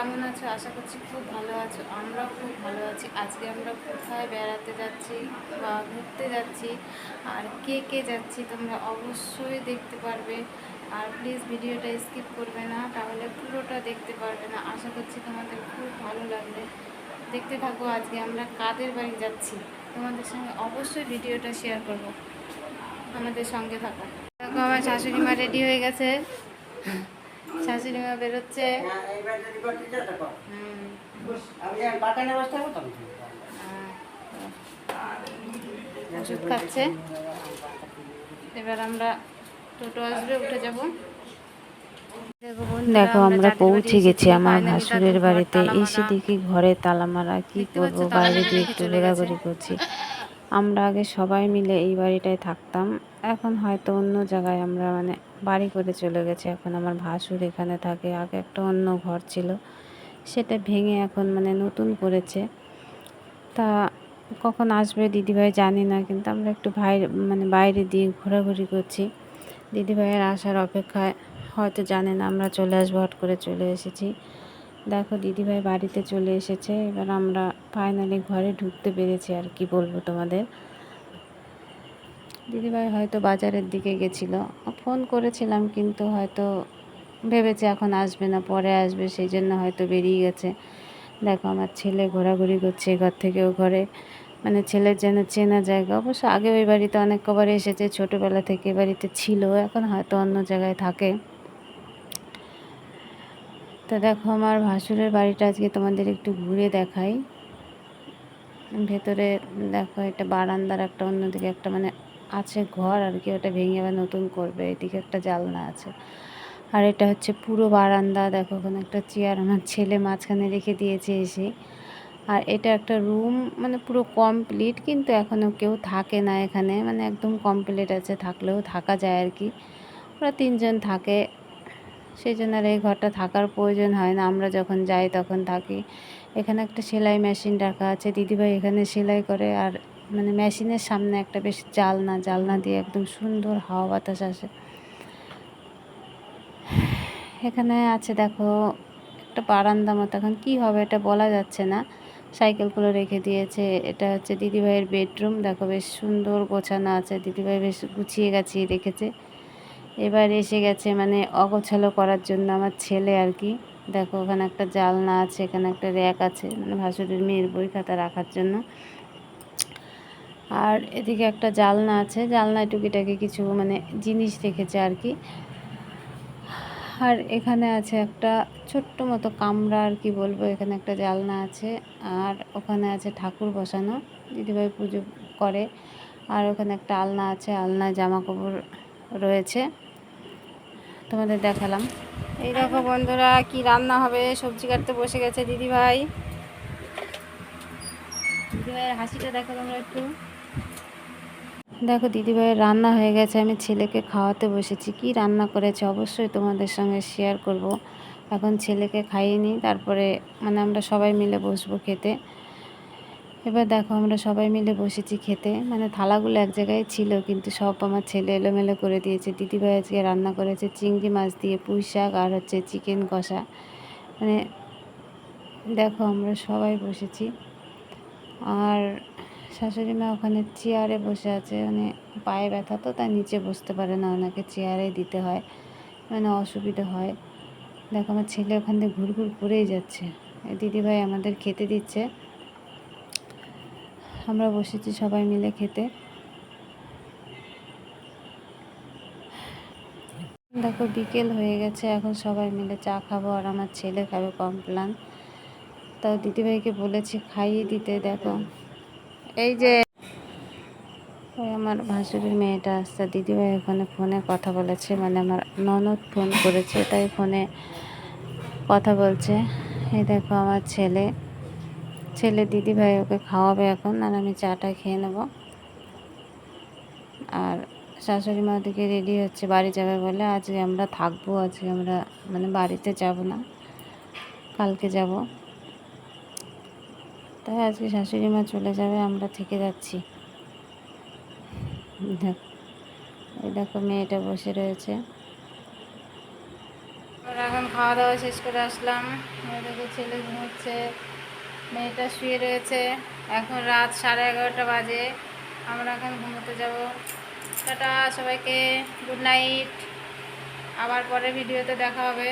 কেমন আছো? আশা করছি খুব ভালো আছো। আমরাও খুব ভালো আছি। আজকে আমরা কোথায় বেড়াতে যাচ্ছি বা ঘুরতে যাচ্ছি আর কে কে যাচ্ছি তোমরা অবশ্যই দেখতে পারবে। আর প্লিজ ভিডিওটা স্কিপ করবে না, তাহলে পুরোটা দেখতে পারবে না। আশা করছি তোমাদের খুব ভালো লাগবে। দেখতে থাকো আজকে আমরা কাদের বাড়ি যাচ্ছি। তোমাদের সঙ্গে অবশ্যই ভিডিওটা শেয়ার করব। আমাদের সঙ্গে থাকো। দেখো আমার শাশুড়ি মা রেডি হয়ে গেছে। শাশুড়ি মা বেরোচ্ছে। ওষুধ খাচ্ছে। এবার আমরা টোটো আসবে, উঠে যাব। দেখো আমরা পৌঁছে গেছি আমার ভাসুরের বাড়িতে। এসে দেখি ঘরে তালা মারা। কি করব, বাইরে দিয়ে একটু ঘোরাঘুরি করছি। আমরা আগে সবাই মিলে এই বাড়িটায় থাকতাম, এখন হয়তো অন্য জায়গায় আমরা বাড়ি করে চলে গেছে। এখন আমার ভাসুর এখানে থাকে। আগে একটা অন্য ঘর ছিল, সেটা ভেঙে এখন নতুন করেছে। তা কখন আসবে দিদিভাই জানি না, কিন্তু আমরা একটু বাইরে দিয়ে ঘোরাঘুরি করছি। দিদিভাইয়ের আসার অপেক্ষায়, হয়তো জানে না আমরা চলে আসবো, হট করে চলে এসেছি। দেখো দিদিভাই বাড়িতে চলে এসেছে। এবার আমরা ফাইনালি ঘরে ঢুকতে পেরেছি। আর কি বলবো তোমাদের, দিদিভাই হয়তো বাজারের দিকে গেছিলো, ফোন করেছিলাম কিন্তু হয়তো ভেবেছে এখন আসবে না, পরে আসবে, সেই জন্য হয়তো বেরিয়ে গেছে। দেখো আমার ছেলে ঘোরাঘুরি করছে ঘর থেকে ও ঘরে। ছেলের যেন চেনা জায়গা। অবশ্য আগে ওই বাড়িতে অনেক কবার এসেছে, ছোটোবেলা থেকে বাড়িতে ছিল, এখন হয়তো অন্য জায়গায় থাকে। তো দেখো আমার ভাসুরের বাড়িটা আজকে তোমাদের একটু ঘুরে দেখাই। ভেতরে দেখো এটা বারান্দার একটা, অন্যদিকে একটা আছে ঘর আর কি, ওটা ভেঙে আবার নতুন করবে। এদিকে একটা জানলা আছে, আর এটা হচ্ছে পুরো বারান্দা। দেখো ওখানে একটা চেয়ার আমার ছেলে মাঝখানে রেখে দিয়েছে এসে। আর এটা একটা রুম, পুরো কমপ্লিট, কিন্তু এখনও কেউ থাকে না এখানে, একদম কমপ্লিট আছে, থাকলেও থাকা যায় আর কি। ওরা 3 জন থাকে, সেই জন্য আর এই ঘরটা থাকার প্রয়োজন হয় না। আমরা যখন যাই তখন থাকি। এখানে একটা সেলাই মেশিন রাখা আছে, দিদিভাই এখানে সেলাই করে। আর মেশিনের সামনে একটা বেশ জালনা দিয়ে একদম সুন্দর হাওয়া বাতাস আসে। এখানে আছে দেখো একটা বারান্দা মতো, এখন কী হবে এটা বলা যাচ্ছে না। সাইকেলগুলো রেখে দিয়েছে। এটা হচ্ছে দিদিভাইয়ের বেডরুম। দেখো বেশ সুন্দর গোছানো আছে, দিদিভাই বেশ গুছিয়ে গাছিয়ে রেখেছে। এবার এসে গেছে অগোছালো করার জন্য আমার ছেলে আর কি। দেখো ওখানে একটা জালনা আছে, এখানে একটা র্যাক আছে ভাসুরের মেয়ের বই খাতা রাখার জন্য। আর এদিকে একটা জালনা আছে, জালনায় টুকিটাকি কিছু জিনিস রেখেছে আর কি। আর এখানে আছে একটা ছোট্ট মতো কামরা আর কি বলবো। এখানে একটা জালনা আছে, আর ওখানে আছে ঠাকুর বসানো, দিদিভাই পুজো করে। আর ওখানে একটা আলনা আছে, আলনায় জামা কাপড় রয়েছে, তোমাদের দেখালাম। এই দেখো বন্ধুরা কি রান্না হবে, সবজি কাটতে বসে গেছে দিদিভাই। দিদিভাইয়ের হাসিটা দেখো তোমরা একটু। দেখো দিদিভাইয়ের রান্না হয়ে গেছে, আমি ছেলেকে খাওয়াতে বসেছি। কি রান্না করেছে অবশ্যই তোমাদের সঙ্গে শেয়ার করব। এখন ছেলেকে খাইয়ে নিই, তারপরে আমরা সবাই মিলে বসবো খেতে। এবার দেখো আমরা সবাই মিলে বসেছি খেতে। থালাগুলো এক জায়গায় ছিল, কিন্তু সব আমার ছেলে এলোমেলো করে দিয়েছে। দিদিভাই আজকে রান্না করেছে চিংড়ি মাছ দিয়ে পুঁই শাক, আর হচ্ছে চিকেন কষা। দেখো আমরা সবাই বসেছি। আর শাশুড়ি মা ওখানে চেয়ারে বসে আছে, পায়ে ব্যথা তো, তাই নিচে বসতে পারে না, ওনাকে চেয়ারে দিতে হয়, অসুবিধা হয়। দেখো আমার ছেলে ওখান থেকে ঘুরঘুর করেই যাচ্ছে। দিদিভাই আমাদের খেতে দিচ্ছে, আমরা বসেছি সবাই মিলে খেতে। দেখো বিকেল হয়ে গেছে, এখন সবাই মিলে চা খাবো, আর আমার ছেলে খাবে কমপ্লান। তাও দিদিভাইকে বলেছি খাইয়ে দিতে। দেখো এই যে ওই আমার ভাসুরের মেয়েটা আসছে, দিদিভাই ওখানে ফোনে কথা বলেছে, আমার ননদ ফোন করেছে, তাই ফোনে কথা বলছে। এই দেখো আমার ছেলে দিদিভাই ওকে খাওয়াবে এখন, আর আমি চাটা খেয়ে নেব। আর শাশুড়ি মা ওদিকে রেডি হচ্ছে বাড়ি যাবে বলে। আজকে আমরা থাকবো, আজকে আমরা বাড়িতে যাব না, কালকে যাব। তাই আজকে শাশুড়ি মা চলে যাবে, আমরা থেকে যাচ্ছি। এই দেখো মেয়েটা বসে রয়েছে। এখন খাওয়া দাওয়া শেষ করে আসলাম। দেখো ছেলে ঘুমোচ্ছে, মেয়েটা শুয়ে রয়েছে। এখন রাত 11:30 বাজে, আমরা এখন ঘুমোতে যাব। টাটা সবাইকে, গুড নাইট। আবার পরে ভিডিওতে দেখা হবে।